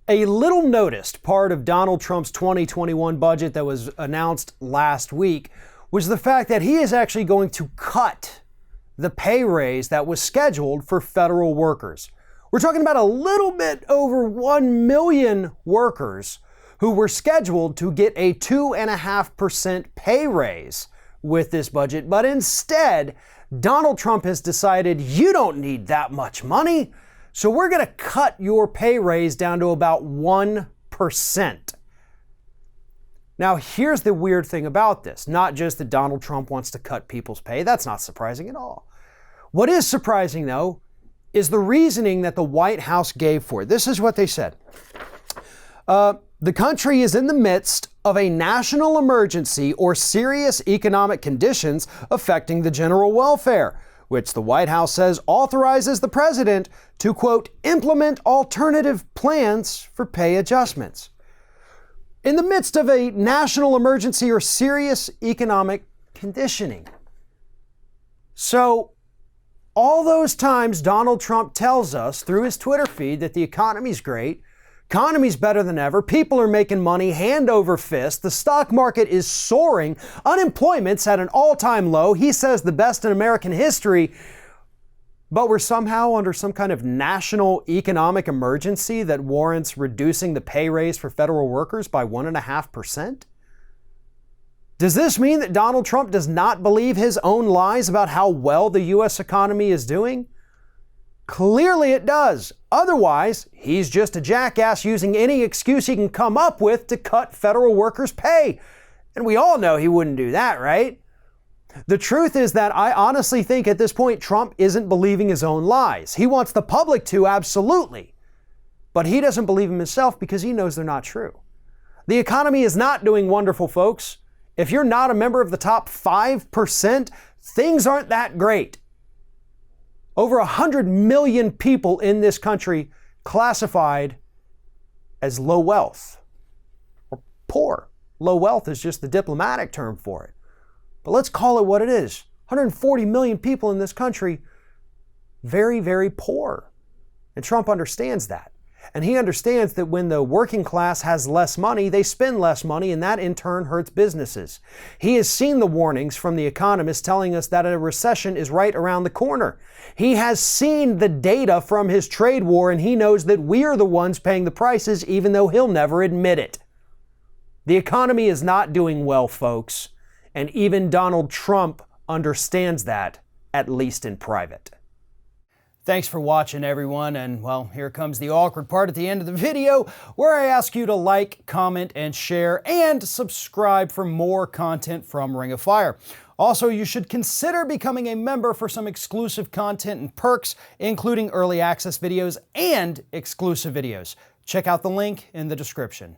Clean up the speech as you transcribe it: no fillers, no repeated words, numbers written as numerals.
A little noticed part of Donald Trump's 2021 budget that was announced last week was the fact that he is actually going to cut the pay raise that was scheduled for federal workers. We're talking about a little bit over 1 million workers who were scheduled to get a 2.5% pay raise with this budget, but instead, Donald Trump has decided you don't need that much money, so we're going to cut your pay raise down to about 1%. Now, here's the weird thing about this. Not just that Donald Trump wants to cut people's pay. That's not surprising at all. What is surprising, though, is the reasoning that the White House gave for it. This is what they said. The country is in the midst of a national emergency or serious economic conditions affecting the general welfare, which the White House says authorizes the president to, quote, implement alternative plans for pay adjustments. In the midst of a national emergency or serious economic conditioning. So, all those times Donald Trump tells us through his Twitter feed that the economy's great, economy's better than ever, people are making money hand over fist, the stock market is soaring, unemployment's at an all-time low, he says the best in American history, but we're somehow under some kind of national economic emergency that warrants reducing the pay raise for federal workers by 1.5%? Does this mean that Donald Trump does not believe his own lies about how well the U.S. economy is doing? Clearly it does. Otherwise, he's just a jackass using any excuse he can come up with to cut federal workers' pay. And we all know he wouldn't do that, right? The truth is that I honestly think at this point Trump isn't believing his own lies. He wants the public to, absolutely. But he doesn't believe them himself because he knows they're not true. The economy is not doing wonderful, folks. If you're not a member of the top 5%, things aren't that great. Over 100 million people in this country classified as low wealth or poor. Low wealth is just the diplomatic term for it. But let's call it what it is. 140 million people in this country, very, very poor. And Trump understands that. And he understands that when the working class has less money, they spend less money, and that in turn hurts businesses. He has seen the warnings from the economists telling us that a recession is right around the corner. He has seen the data from his trade war, and he knows that we are the ones paying the prices, even though he'll never admit it. The economy is not doing well, folks, and even Donald Trump understands that, at least in private. Thanks for watching, everyone, and well, here comes the awkward part at the end of the video where I ask you to like, comment, and share, and subscribe for more content from Ring of Fire. Also, you should consider becoming a member for some exclusive content and perks, including early access videos and exclusive videos. Check out the link in the description.